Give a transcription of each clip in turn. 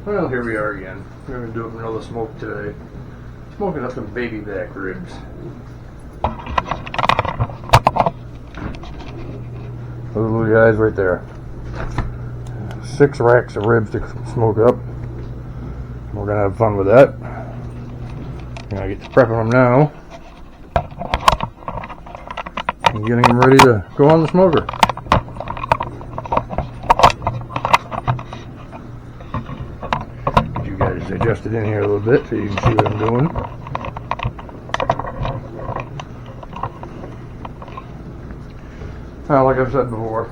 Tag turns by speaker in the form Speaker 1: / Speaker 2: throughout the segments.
Speaker 1: Well, here we are again. We're going to do another smoke today. Smoking up some baby back ribs. Those little guys right there. 6 racks of ribs to smoke up. We're going to have fun with that. I'm going to get to prepping them now. And getting them ready to go on the smoker. You guys adjust it in here a little bit so you can see what I'm doing. Now, like I've said before,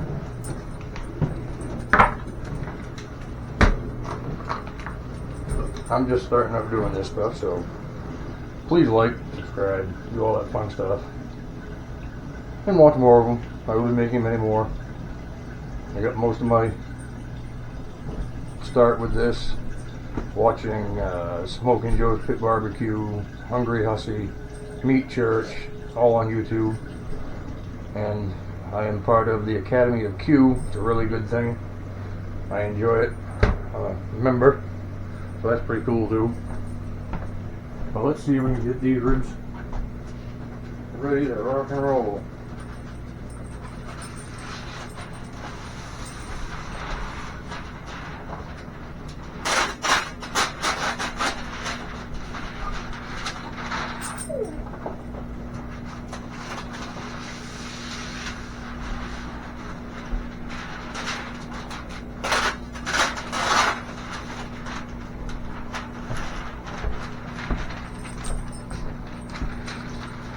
Speaker 1: I'm just starting out doing this stuff, so please like, subscribe, do all that fun stuff. And watch more of them. I will be making many more. I got most of my start with this, watching Smoking Joe's Pit Barbecue, Hungry Hussy, Meat Church, all on YouTube. And I am part of the Academy of Q. It's a really good thing. I enjoy it. I'm a member, so that's pretty cool too. Well, let's see if we can get these ribs ready to rock and roll.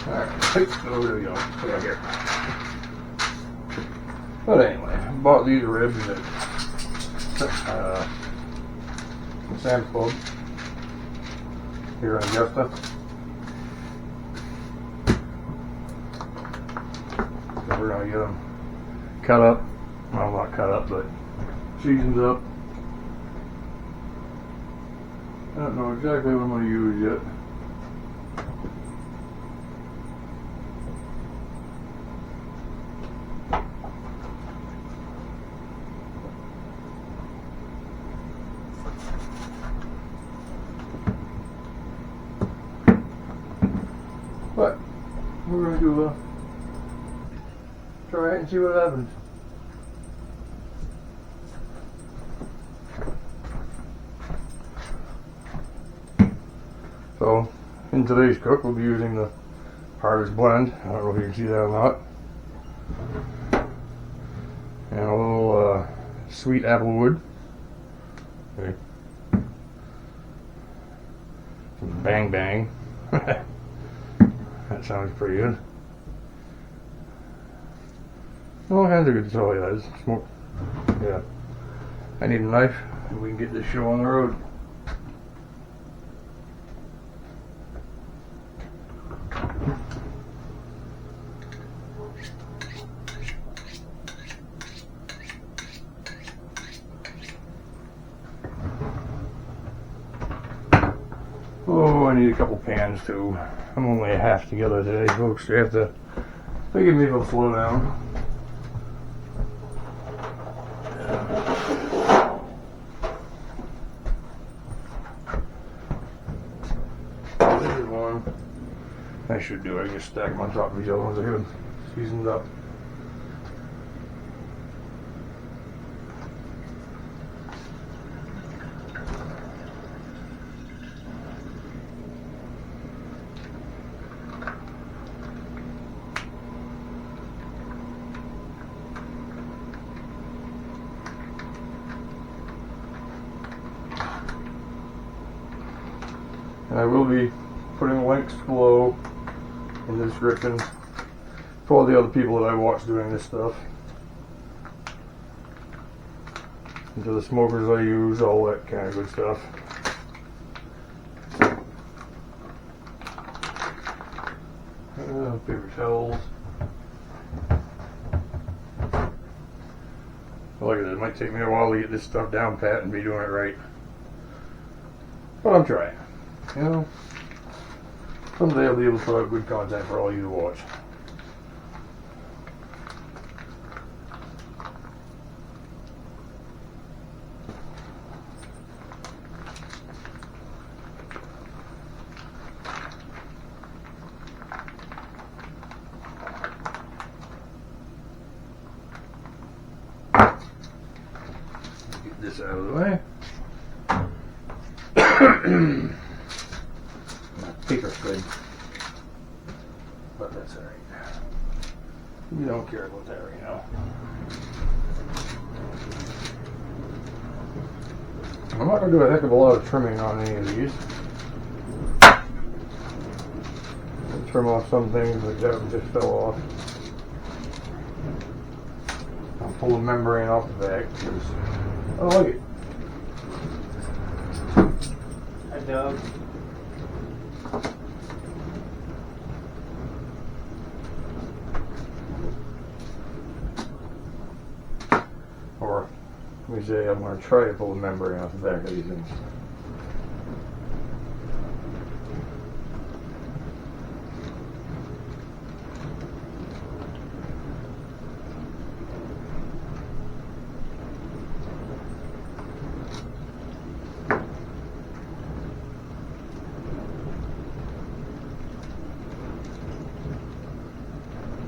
Speaker 1: Alright, oh, there we go. Put it here. But anyway, I bought these ribs at Sam's Club here in Augusta. So we're going to get them cut up. Well, not cut up, but seasoned up. I don't know exactly what I'm going to use yet. But we're going to do try it and see what happens. So in today's cook we'll be using the Harvest Blend. I don't know if you can see that or not. And a little sweet applewood. Okay. Some Bang Bang. That sounds pretty good. All kinds of good stuff like that. Smoke. Yeah. I need a knife and we can get this show on the road. Oh, I need a couple pans too. I'm only a half together today, folks. You have to forgive me if I slow down. This is one. I should do. I can just stack them on top of each other once I get them seasoned up. And I will be putting links below in the description for all the other people that I watch doing this stuff. And to the smokers I use, all that kind of good stuff. Paper towels. Like I said, it might take me a while to get this stuff down pat and be doing it right. But I'm trying. You know, someday I'll be able to put out good content for all you to watch. My paper's good. But that's alright. We don't care about that right now. I'm not going to do a heck of a lot of trimming on any of these. I'll trim off some things that just fell off. I'll pull the membrane off the back because I don't like it.
Speaker 2: Hi, Doug.
Speaker 1: Or let me say I'm going to try to pull the membrane off the back of these things.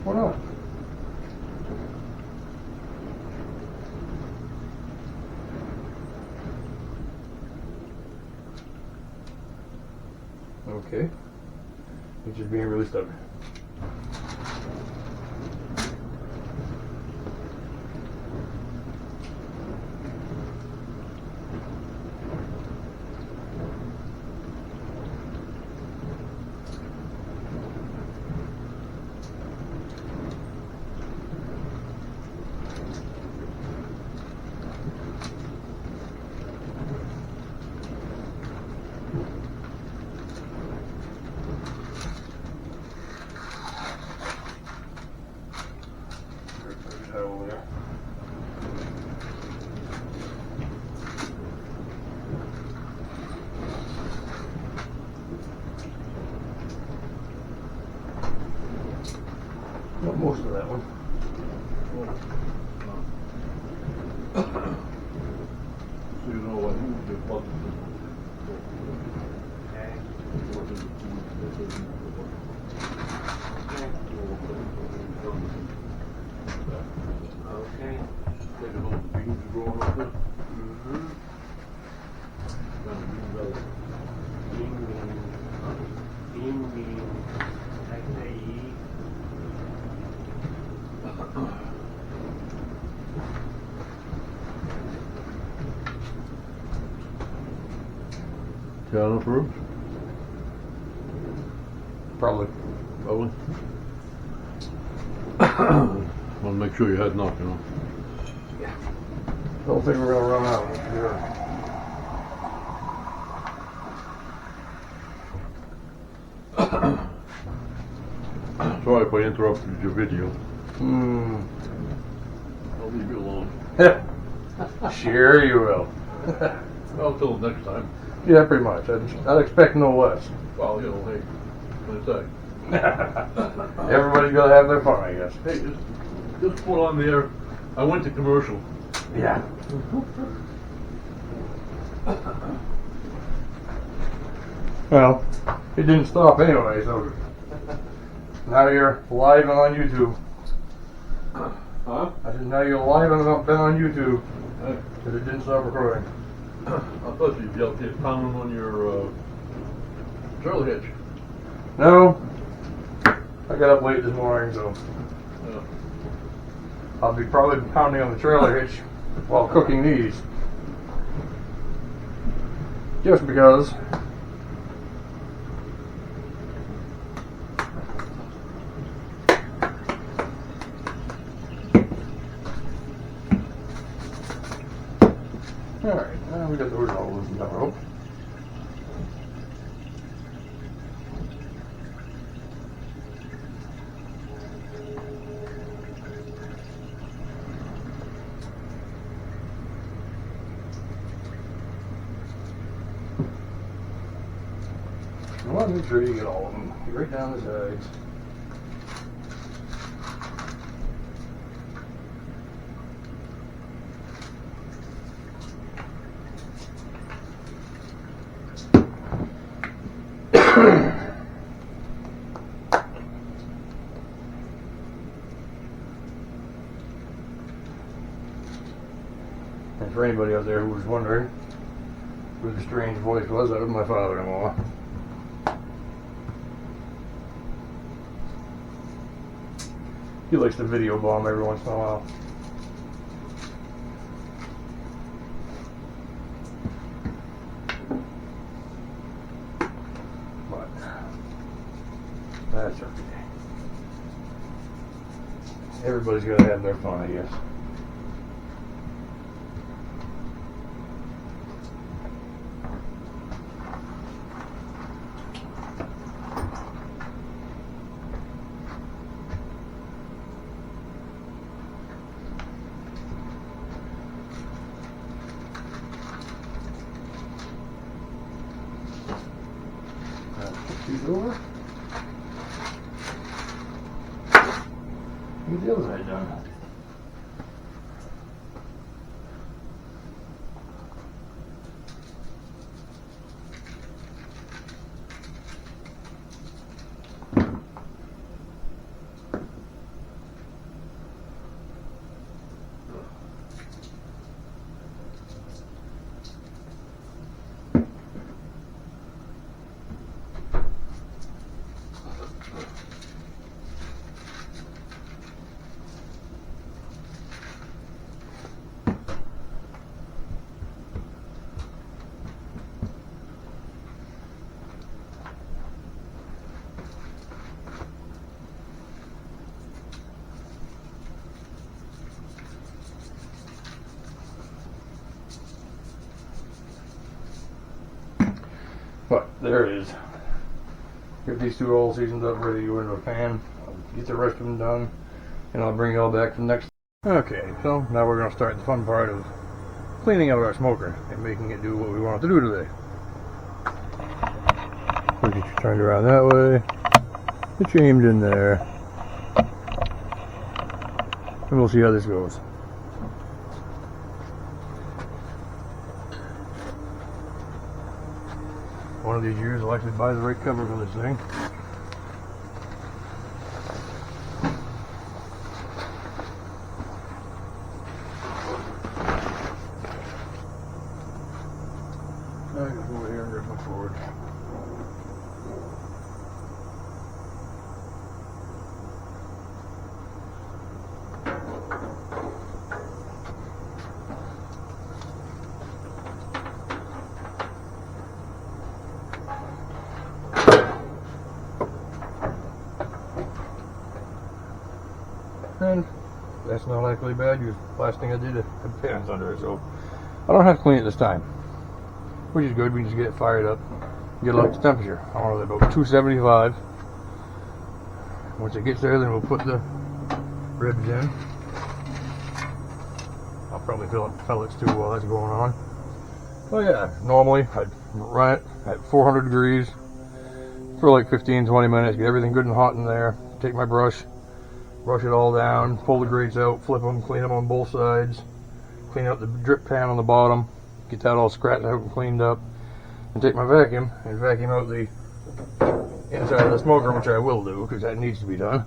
Speaker 1: Why not? Okay. It's just being really stubborn. Over there. Not most of that one.
Speaker 3: So you know what you did, what
Speaker 2: Okay.
Speaker 3: Take it home, the beans are growing up there.
Speaker 2: Mm-hmm. Bean. Acai.
Speaker 3: Got enough room?
Speaker 1: Probably.
Speaker 3: Probably. Want to make sure you had enough, you know.
Speaker 1: Don't think we're going to run out. Yeah.
Speaker 3: Sorry if I interrupted your video. I'll leave you alone.
Speaker 1: Sure you will.
Speaker 3: Well, till next time.
Speaker 1: Yeah, pretty much. I'd expect no less.
Speaker 3: Well, you know, hey, what do I say?
Speaker 1: Everybody's got to have their fun, I guess.
Speaker 3: Hey, just put on there. I went to commercial.
Speaker 1: Yeah. Well, it didn't stop anyway, so now you're live and on YouTube.
Speaker 3: Huh?
Speaker 1: I said now you're live and been on YouTube
Speaker 3: Hey,
Speaker 1: because it didn't stop recording.
Speaker 3: I thought you'd be out there pounding on your trailer hitch.
Speaker 1: No, I got up late this morning, so
Speaker 3: Yeah.
Speaker 1: I'll be probably pounding on the trailer hitch while cooking these. Just because. Alright, now we got those all loosened up. Oh. I want to make sure you get all of them. Get right down the sides. And for anybody out there who was wondering, with a strange voice was. That was my father-in-law. He likes to video bomb every once in a while. But that's okay. Everybody's gotta have their fun, I guess. These over. Get the other side done. But there it is. Get these two all seasoned up, ready to go into a pan. I'll get the rest of them done, and I'll bring it all back for the next. Okay, so now we're going to start the fun part of cleaning out our smoker and making it do what we want it to do today. So get you turned around that way, get you aimed in there, and we'll see how this goes. One of these years I'll actually buy the right cover for this thing. I can go over here and grab my cord. And that's not actually bad. The last thing I did, had pans under it, so I don't have to clean it this time, which is good. We can just get it fired up, get it up to temperature. I want it about 275. Once it gets there, then we'll put the ribs in. I'll probably fill up pellets too while that's going on. Oh yeah, normally I'd run it at 400 degrees for like 15-20 minutes, get everything good and hot in there, take my brush, brush it all down, pull the grates out, flip them, clean them on both sides, clean out the drip pan on the bottom, get that all scratched out and cleaned up, and take my vacuum and vacuum out the inside of the smoker, which I will do because that needs to be done.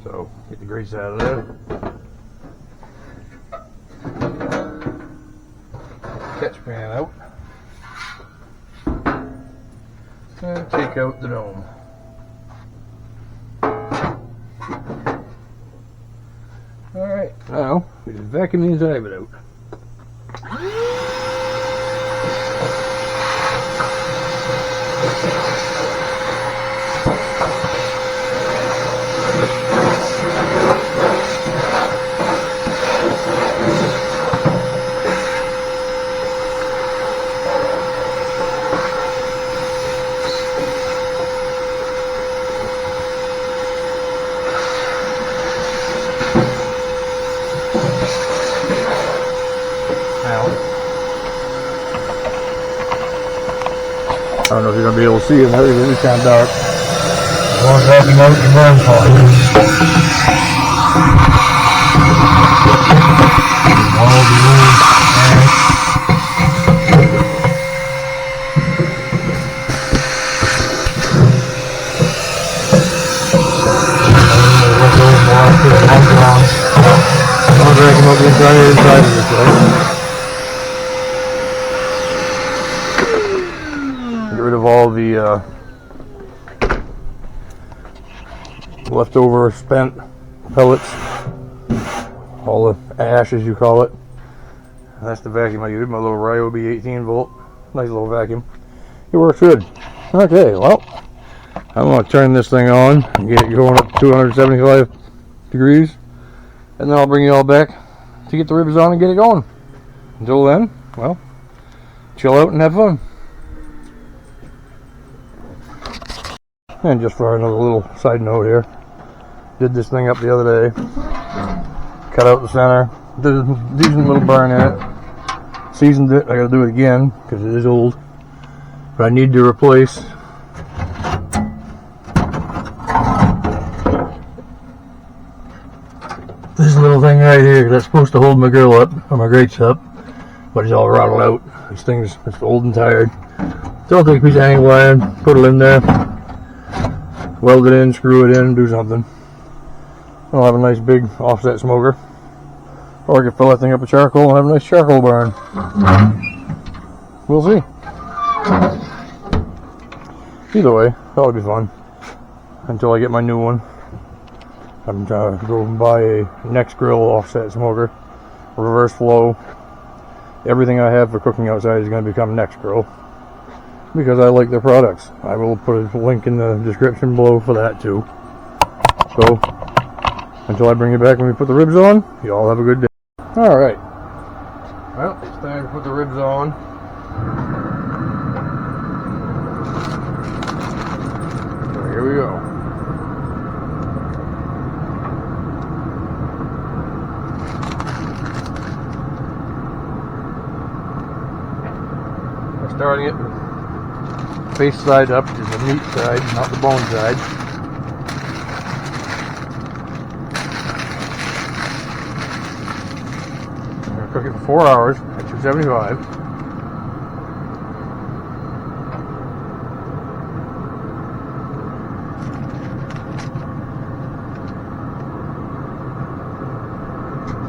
Speaker 1: So get the grease out of there. Catch pan out. And take out the dome. Alright, now we just vacuum the inside of it out. I don't know if you're going to be able to see it now, it's kind of dark. One vacuum out the burn part. I'll vacuum out the inside the inside of this thing. Get rid of all the leftover spent pellets, all the ash as you call it. That's the vacuum I use, my little Ryobi 18 volt, nice little vacuum. It works good. Okay, well, I'm going to turn this thing on and get it going up to 275 degrees, and then I'll bring you all back to get the ribs on and get it going. Until then, well, chill out and have fun. And just for another little side note here, did this thing up the other day, cut out the center, did a decent little burn in it, seasoned it. I gotta do it again because it is old, but I need to replace this little thing right here. That's supposed to hold my grill up, or my grates up, but it's all rattled out. This thing's just old and tired. So I'll take a piece of hanging wire and put it in there, weld it in, screw it in, do something. I'll have a nice big offset smoker, or I can fill that thing up with charcoal and have a nice charcoal burn. We'll see. Either way, that'll be fun until I get my new one. I'm trying to go and buy a Nexgrill offset smoker, reverse flow. Everything I have for cooking outside is going to become Nexgrill because I like their products. I will put a link in the description below for that too. So until I bring you back when we put the ribs on, you all have a good day. Alright, well, it's time to put the ribs on. So here we go. We're starting it face side up, is the meat side, not the bone side. Cook it for 4 hours at 275.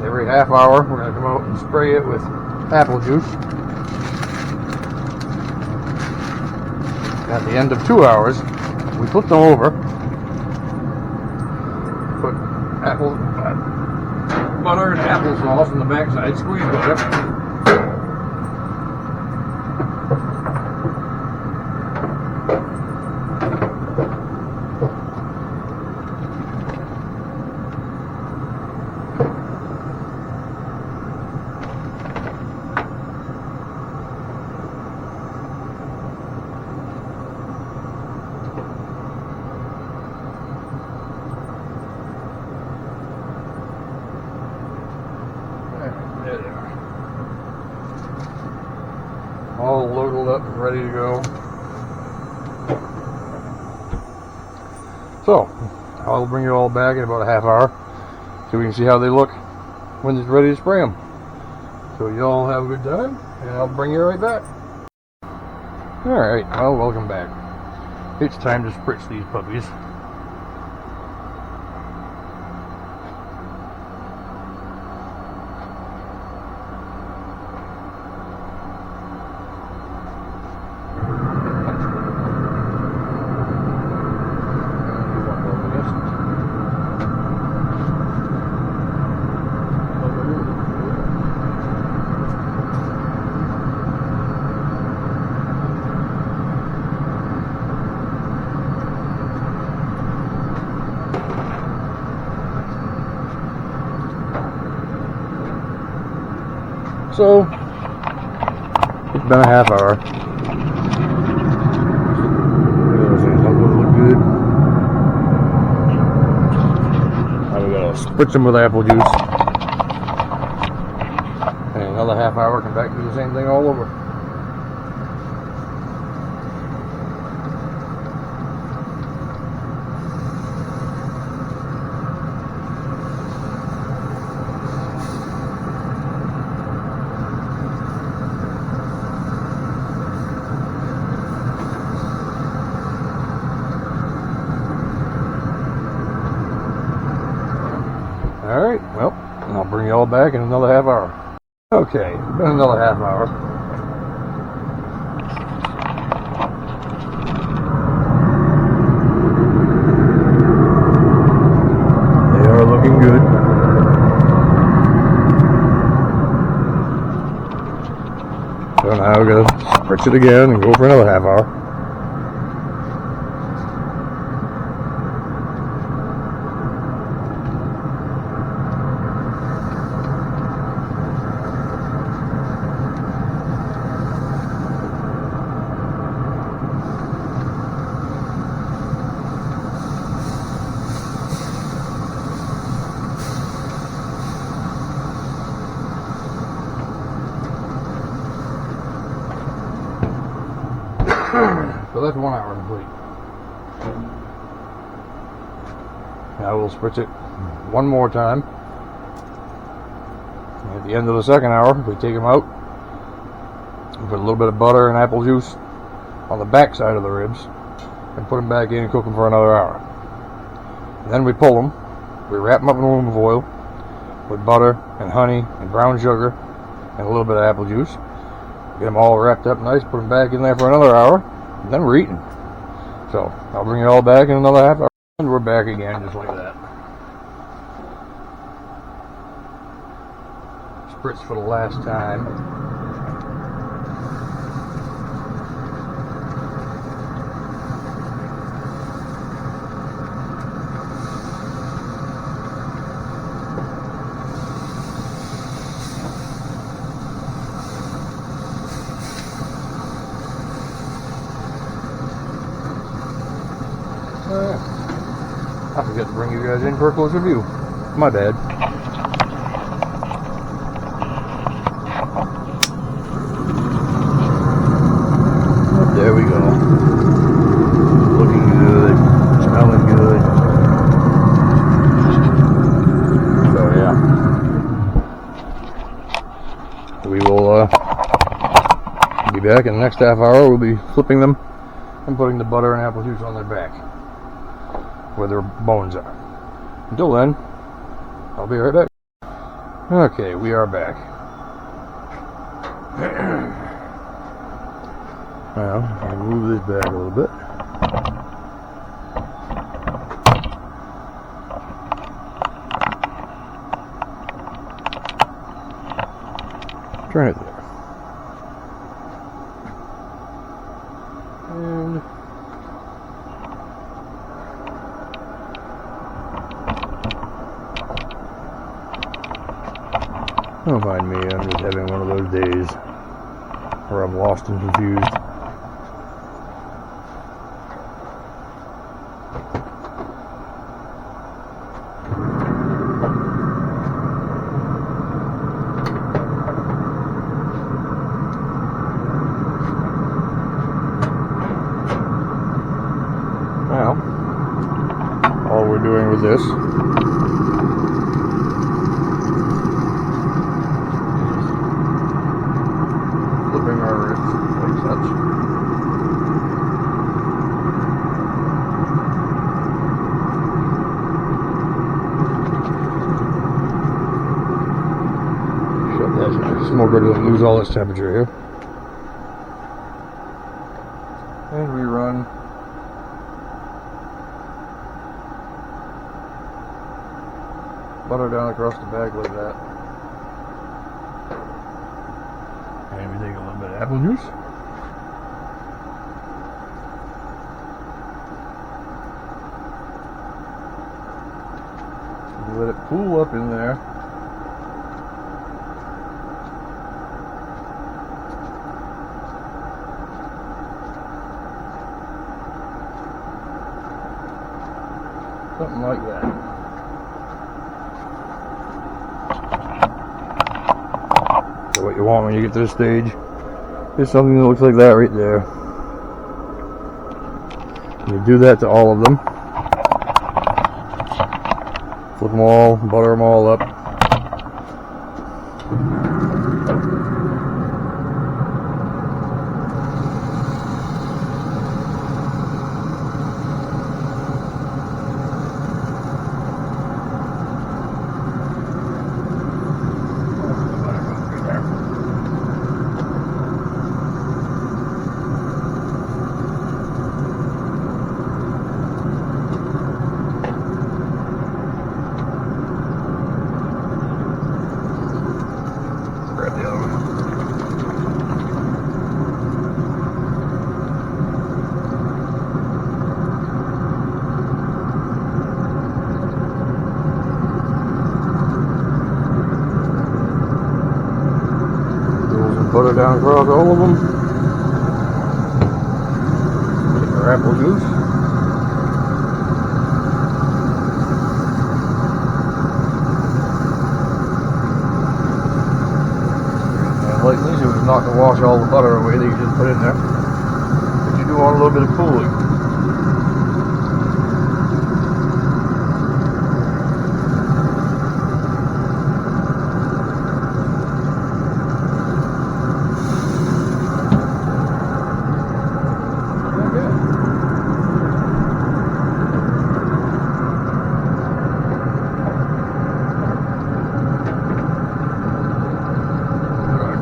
Speaker 1: Every half hour we're going to come out and spray it with apple juice. At the end of 2 hours, we flip them over, put apple butter and applesauce on the backside, squeeze butter. All loaded up and ready to go. So, I'll bring you all back in about a half hour so we can see how they look when it's ready to spray them. So you all have a good time, and I'll bring you right back. Alright, well, welcome back. It's time to spritz these puppies. So, it's been a half hour. Those look good. Now we gotta spritz them with apple juice. And another half hour, come back and do the same thing all over. Alright, well, I'll bring you all back in another half hour. Okay, been another half hour. They are looking good. So now we're gonna spritz it again and go for another half hour. So that's 1 hour complete. Now we'll spritz it one more time. And at the end of the second hour, we take them out and put a little bit of butter and apple juice on the back side of the ribs and put them back in and cook them for another hour. And then we pull them, we wrap them up in aluminum foil with butter and honey and brown sugar and a little bit of apple juice. Get them all wrapped up nice, put them back in there for another hour, and then we're eating. So I'll bring it all back in another half hour, and we're back again just like that. Spritz for the last time. I forgot to bring you guys in for a closer view. My bad. But there we go. Looking good. Smelling good. So yeah. We will be back in the next half hour. We'll be flipping them and putting the butter and apple juice on their back, where their bones are. Until then, I'll be right back. Okay, we are back. Now, I'll move this back a little bit. Turn it there. And don't mind me, I'm just having one of those days where I'm lost and confused. Now, all we're doing with this flipping our ribs like such. Shut that smoker to lose all its temperature here. And we run butter down across the back like that. And we take a little bit of apple juice. Let it cool up in there. Something like that. So what you want when you get to this stage is something that looks like that right there. You do that to all of them. Flip them all, butter them all up. Put it down across all of them. Get our apple juice. And like these, it was not to wash all the butter away that you just put in there. But you do want a little bit of cooling.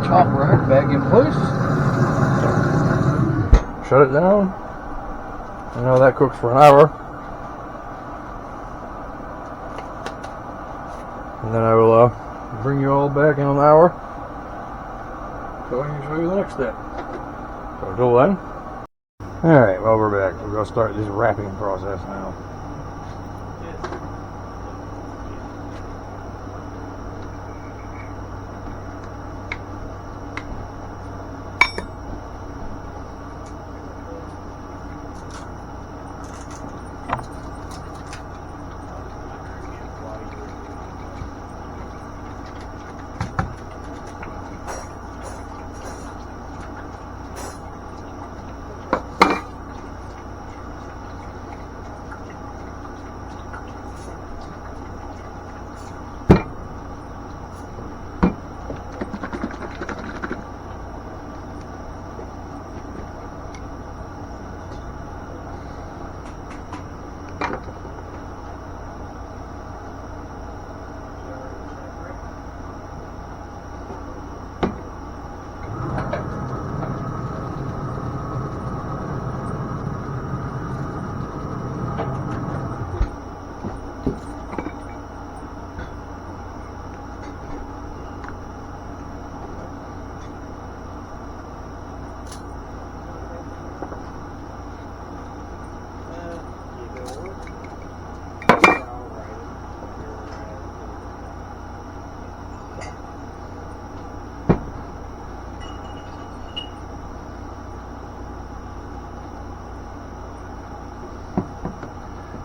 Speaker 1: Top rack back in place. Shut it down. I know that cooks for an hour. And then I will bring you all back in an hour so I can show you the next step. So until then. Alright, well we're back. We're going to start this wrapping process now.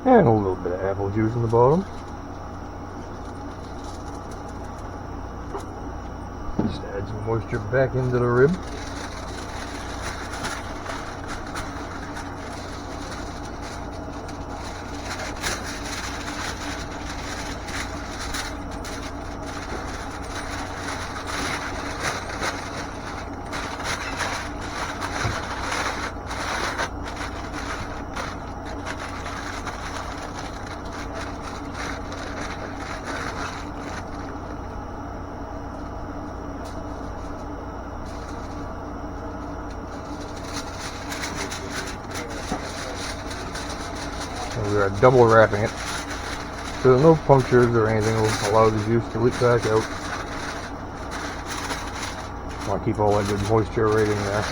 Speaker 1: And a little bit of apple juice in the bottom. Just add some moisture back into the rib. And we are double wrapping it so that no punctures or anything will allow the juice to leak back out. Want to keep all that good moisture right in there.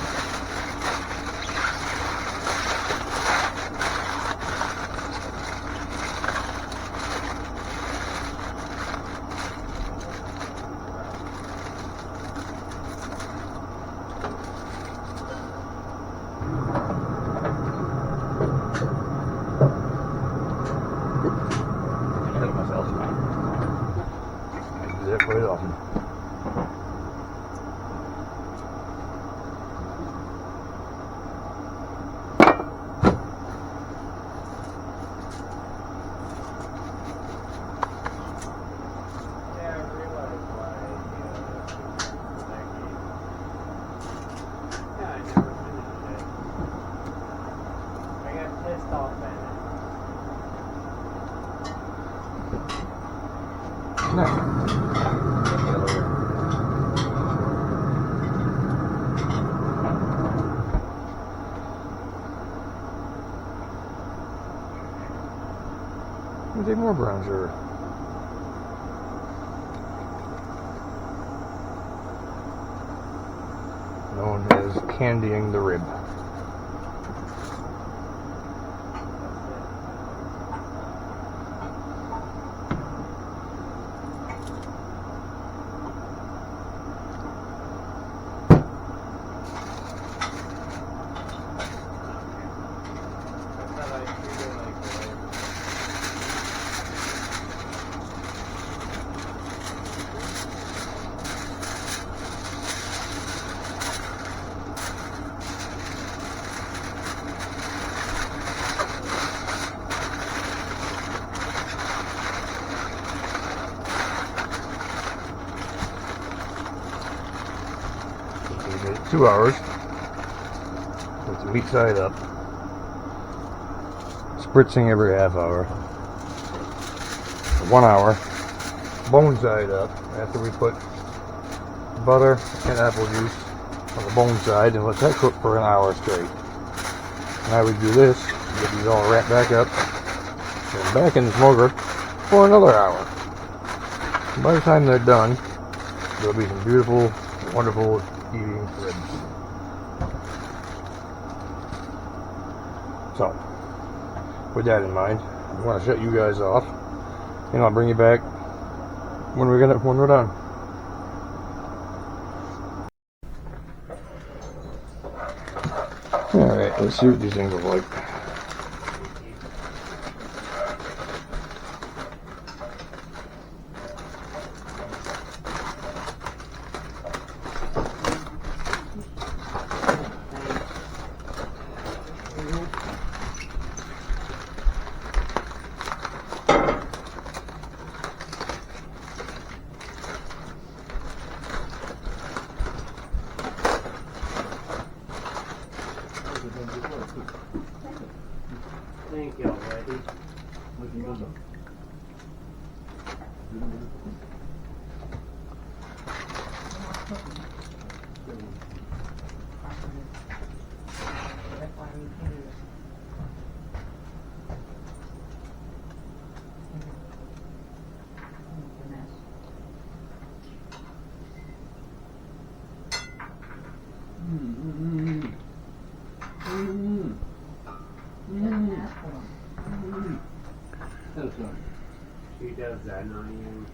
Speaker 1: That quite often.
Speaker 2: Yeah, I realized why yeah, I never finished it. I got pissed off at it.
Speaker 1: No. Take more brown sugar. Known as candying the rib. we did 2 hours with the meat side up, spritzing every half hour. 1 hour, bone side up after we put butter and apple juice on the bone side and let that cook for an hour straight. Now we do this, get these all wrapped back up, and back in the smoker for another hour. And by the time they're done, there'll be some beautiful, wonderful eating ribs. So, with that in mind, I want to shut you guys off, and I'll bring you back when we're done. All right, let's see what these things look like.
Speaker 2: Thank you already.
Speaker 3: That's right.
Speaker 2: She does that, not you.